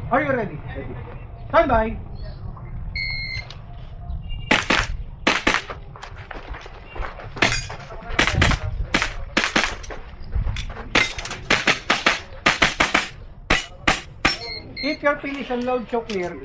Are you ready? Stand by. If your finish and load so clear,